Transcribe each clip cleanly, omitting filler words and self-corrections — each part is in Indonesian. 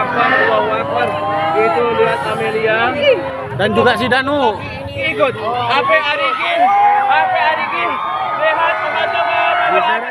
Akbar, Allahu Akbar. Itu lihat Amelia Dan juga si Danu. ikut. HP Arigi, HP Arigi. Lihat teman-teman.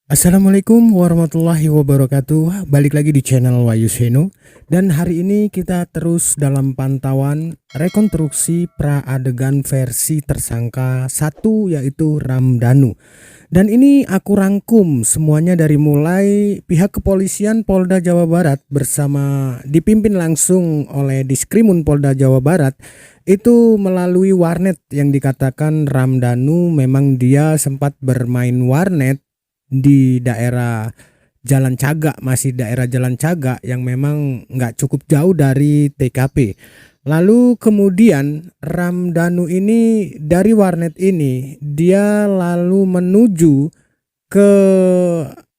Assalamualaikum warahmatullahi wabarakatuh. Balik lagi di channel Wahyu Seno. Dan hari ini kita terus dalam pantauan rekonstruksi pra adegan versi tersangka 1, yaitu Ramdhanu. Dan ini aku rangkum semuanya dari mulai pihak kepolisian Polda Jawa Barat bersama dipimpin langsung oleh Diskrimun Polda Jawa Barat, itu melalui warnet yang dikatakan Ramdhanu memang dia sempat bermain warnet di daerah Jalan Caga, masih daerah Jalan Caga yang memang nggak cukup jauh dari TKP. Lalu kemudian Ramdhanu ini dari warnet ini dia lalu menuju ke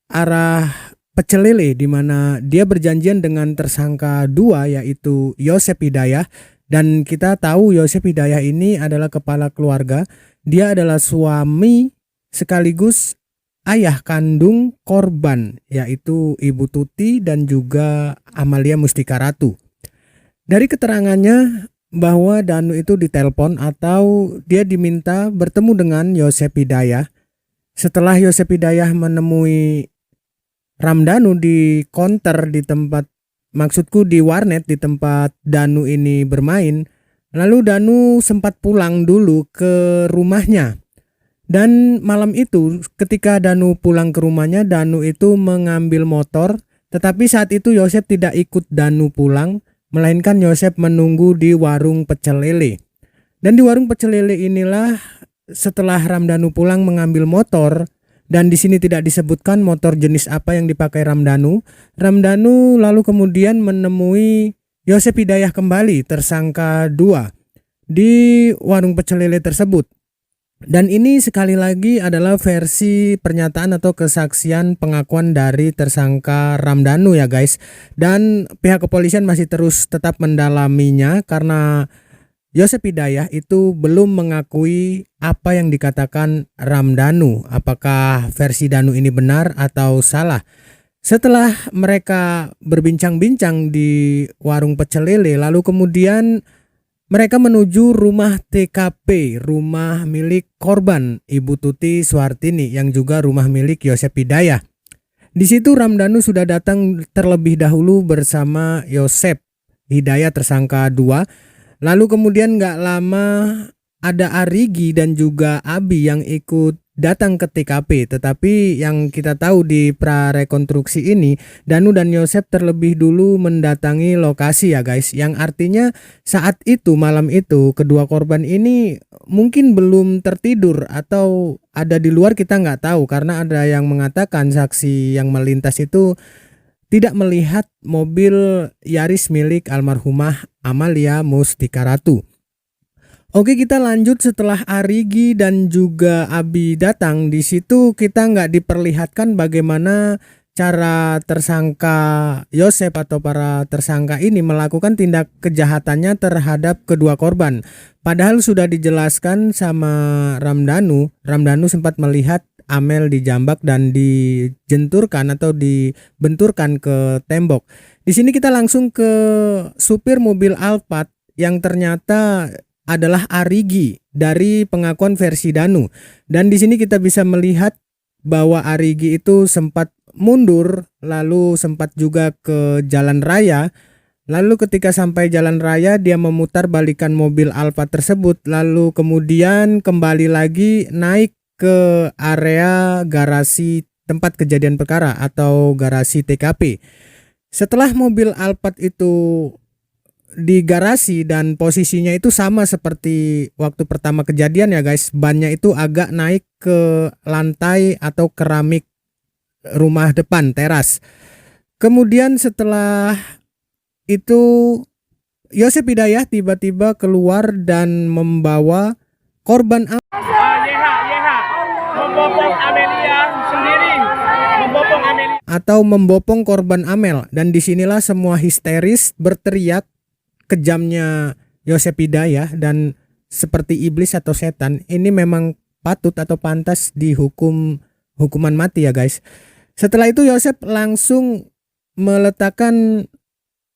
arah Pecel Lele, di mana dia berjanjian dengan tersangka 2 yaitu Yosep Hidayah. Dan kita tahu Yosep Hidayah ini adalah kepala keluarga. Dia adalah suami sekaligus ayah kandung korban, yaitu Ibu Tuti dan juga Amalia Mustika Ratu. Dari keterangannya bahwa Danu itu ditelepon atau dia diminta bertemu dengan Yosep Hidayah. Setelah Yosep Hidayah menemui Ramdhanu di konter di tempat, maksudku di warnet di tempat Danu ini bermain, lalu Danu sempat pulang dulu ke rumahnya. Dan malam itu ketika Danu pulang ke rumahnya, Danu itu mengambil motor, tetapi saat itu Yosep tidak ikut Danu pulang, melainkan Yosep menunggu di warung Pecel Lele. Dan di warung Pecel Lele inilah setelah Ramdhanu pulang mengambil motor, dan di sini tidak disebutkan motor jenis apa yang dipakai Ramdhanu. Ramdhanu lalu kemudian menemui Yosep Hidayah kembali, tersangka 2, di warung Pecel Lele tersebut. Dan ini sekali lagi adalah versi pernyataan atau kesaksian pengakuan dari tersangka Ramdhanu ya guys. Dan pihak kepolisian masih terus tetap mendalaminya karena Yosep Hidayah itu belum mengakui apa yang dikatakan Ramdhanu. Apakah versi Danu ini benar atau salah? Setelah mereka berbincang-bincang di warung Pecel Lele, lalu kemudian mereka menuju rumah TKP, rumah milik korban Ibu Tuti Suhartini yang juga rumah milik Yosep Hidayah. Di situ Ramdhanu sudah datang terlebih dahulu bersama Yosep Hidayah tersangka 2. Lalu kemudian nggak lama ada Arigi dan juga Abi yang ikut datang ke TKP. Tetapi yang kita tahu di prarekonstruksi ini, Danu dan Yosep terlebih dulu mendatangi lokasi ya guys. Yang artinya saat itu, malam itu, kedua korban ini mungkin belum tertidur atau ada di luar, kita nggak tahu. Karena ada yang mengatakan saksi yang melintas itu tidak melihat mobil Yaris milik almarhumah Amalia Mustika Ratu. Oke, kita lanjut. Setelah Arigi dan juga Abi datang, di situ kita nggak diperlihatkan bagaimana cara tersangka Yosep atau para tersangka ini melakukan tindak kejahatannya terhadap kedua korban. Padahal sudah dijelaskan sama Ramdhanu. Ramdhanu sempat melihat Amel dijambak dan dijenturkan atau dibenturkan ke tembok. Di sini kita langsung ke supir mobil Alphard yang ternyata adalah Arigi dari pengakuan versi Danu. Dan di sini kita bisa melihat bahwa Arigi itu sempat mundur, lalu sempat juga ke jalan raya. Lalu ketika sampai jalan raya dia memutar balikan mobil Alphard tersebut, lalu kemudian kembali lagi naik ke area garasi tempat kejadian perkara atau garasi TKP. Setelah mobil Alphard itu di garasi dan posisinya itu sama seperti waktu pertama kejadian ya guys, bannya itu agak naik ke lantai atau keramik rumah depan, teras. Kemudian setelah itu Yosep Hidayah tiba-tiba keluar dan membawa korban Membopong Amelia sendiri, membopong Amelia atau membopong korban Amel. Dan disinilah semua histeris berteriak kejamnya Yosep Hidayah, dan seperti iblis atau setan ini memang patut atau pantas dihukum hukuman mati ya guys. Setelah itu Yosep langsung meletakkan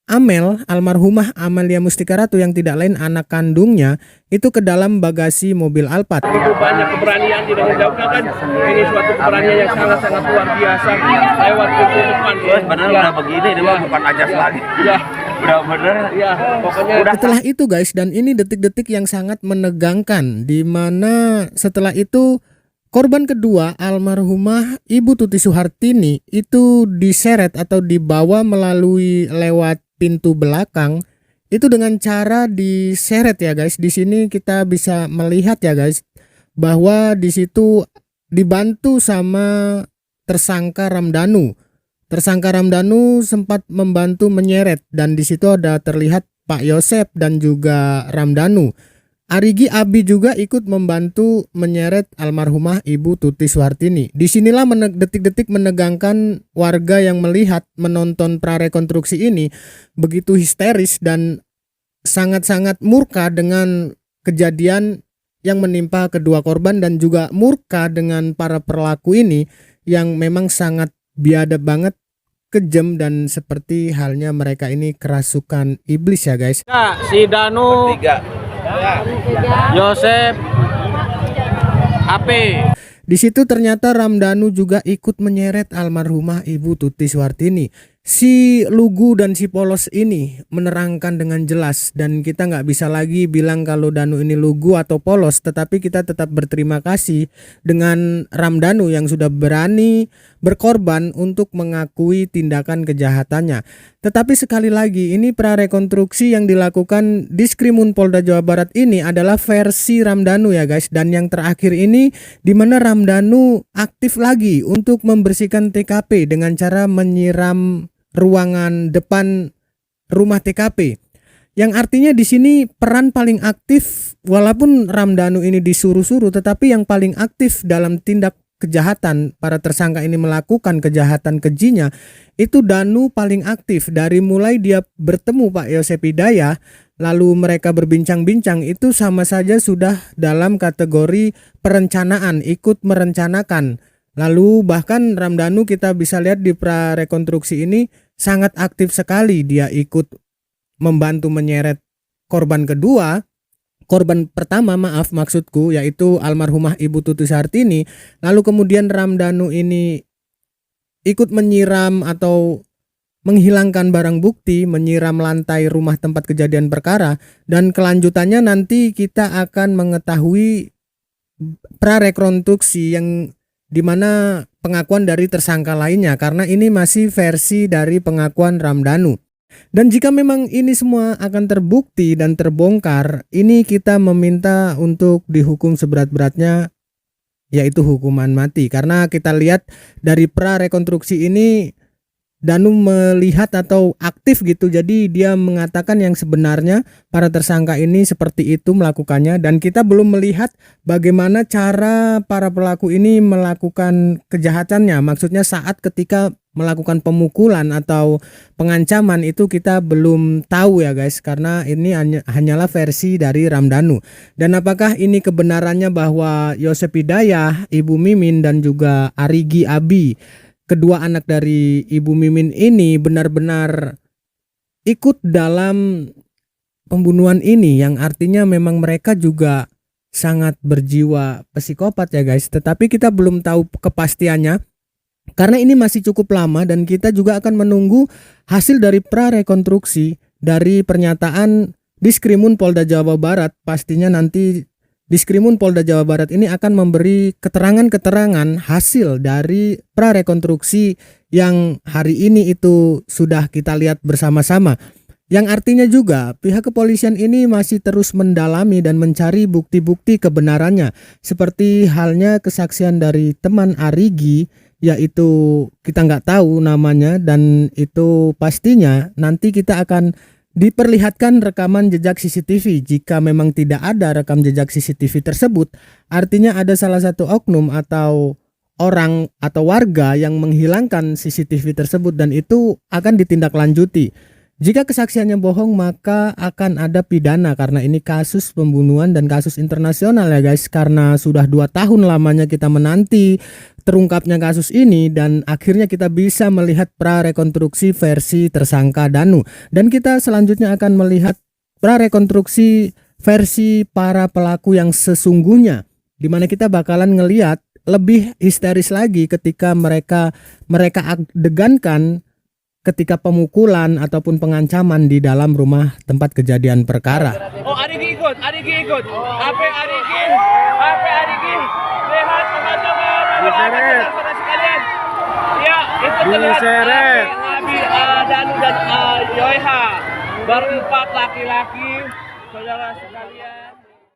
Amel, almarhumah Amelia Mustika Ratu yang tidak lain anak kandungnya itu ke dalam bagasi mobil Alphard. Begitu banyak keberanian di dalam jawabnya kan, ini suatu keberanian yang sangat-sangat luar biasa lewat pintu depan. Padahal udah begini, ini mah bukan ajas lagi. Ya, Udah bener. ya, pokoknya Setelah itu guys, dan ini detik-detik yang sangat menegangkan, di mana setelah itu korban kedua almarhumah Ibu Tuti Suhartini itu diseret atau dibawa melalui lewat pintu belakang itu dengan cara diseret ya guys. Di sini kita bisa melihat ya guys bahwa di situ dibantu sama tersangka Ramdhanu. Tersangka Ramdhanu sempat membantu menyeret dan di situ ada terlihat Pak Yosep dan juga Ramdhanu. Arigi Abi juga ikut membantu menyeret almarhumah Ibu Tuti Suhartini. Disinilah detik-detik menegangkan warga yang melihat menonton prarekonstruksi ini begitu histeris dan sangat-sangat murka dengan kejadian yang menimpa kedua korban dan juga murka dengan para pelaku ini yang memang sangat biadab banget, kejam dan seperti halnya mereka ini kerasukan iblis ya guys. Ya, si Danu, Yosep, AP. Di situ ternyata Ramdhanu juga ikut menyeret almarhumah Ibu Tuti Suhartini. Si lugu dan si polos ini menerangkan dengan jelas dan kita nggak bisa lagi bilang kalau Danu ini lugu atau polos, tetapi kita tetap berterima kasih dengan Ramdhanu yang sudah berani berkorban untuk mengakui tindakan kejahatannya. Tetapi sekali lagi ini prarekonstruksi yang dilakukan Diskrimun Polda Jawa Barat ini adalah versi Ramdhanu ya guys, dan yang terakhir ini di mana Ramdhanu aktif lagi untuk membersihkan TKP dengan cara menyiram ruangan depan rumah TKP. Yang artinya di sini peran paling aktif, walaupun Ramdhanu ini disuruh-suruh, tetapi yang paling aktif dalam tindak kejahatan para tersangka ini melakukan kejahatan kejinya itu Danu paling aktif. Dari mulai dia bertemu Pak Yosep Hidayah lalu mereka berbincang-bincang, itu sama saja sudah dalam kategori perencanaan, ikut merencanakan. Lalu bahkan Ramdhanu kita bisa lihat di prarekonstruksi ini sangat aktif sekali, dia ikut membantu menyeret korban kedua. Korban pertama maksudku yaitu almarhumah Ibu Tuti Suhartini. Lalu kemudian Ramdhanu ini ikut menyiram atau menghilangkan barang bukti, menyiram lantai rumah tempat kejadian perkara, dan kelanjutannya nanti kita akan mengetahui prarekonstruksi yang dimana pengakuan dari tersangka lainnya, karena ini masih versi dari pengakuan Ramdhanu. Dan jika memang ini semua akan terbukti dan terbongkar, ini kita meminta untuk dihukum seberat-beratnya, yaitu hukuman mati. Karena kita lihat dari prarekonstruksi ini Danu melihat atau aktif gitu, jadi dia mengatakan yang sebenarnya para tersangka ini seperti itu melakukannya, dan kita belum melihat bagaimana cara para pelaku ini melakukan kejahatannya. Maksudnya saat ketika melakukan pemukulan atau pengancaman itu kita belum tahu ya guys, karena ini hanyalah versi dari Ramdhanu. Dan apakah ini kebenarannya bahwa Yosep Hidayah, Ibu Mimin dan juga Arigi Abi, kedua anak dari Ibu Mimin ini benar-benar ikut dalam pembunuhan ini, yang artinya memang mereka juga sangat berjiwa psikopat ya guys. Tetapi kita belum tahu kepastiannya karena ini masih cukup lama, dan kita juga akan menunggu hasil dari prarekonstruksi dari pernyataan Diskrimun Polda Jawa Barat. Pastinya nanti Diskrimun Polda Jawa Barat ini akan memberi keterangan-keterangan hasil dari prarekonstruksi yang hari ini itu sudah kita lihat bersama-sama. Yang artinya juga pihak kepolisian ini masih terus mendalami dan mencari bukti-bukti kebenarannya. Seperti halnya kesaksian dari teman Arigi, yaitu kita nggak tahu namanya, dan itu pastinya nanti kita akan diperlihatkan rekaman jejak CCTV. Jika memang tidak ada rekam jejak CCTV tersebut, artinya ada salah satu oknum atau orang atau warga yang menghilangkan CCTV tersebut, dan itu akan ditindaklanjuti. Jika kesaksiannya bohong maka akan ada pidana karena ini kasus pembunuhan dan kasus internasional ya guys. Karena sudah 2 tahun lamanya kita menanti terungkapnya kasus ini dan akhirnya kita bisa melihat prarekonstruksi versi tersangka Danu. Dan kita selanjutnya akan melihat prarekonstruksi versi para pelaku yang sesungguhnya, dimana kita bakalan ngelihat lebih histeris lagi ketika mereka adegankan ketika pemukulan ataupun pengancaman di dalam rumah tempat kejadian perkara. Oh, Arigi ikut. Apa Arigi? Lihat teman-teman. Sekalian. Ya, itu terlihat Abi, Danu dan Yoiha. Berempat laki-laki, saudara sekalian.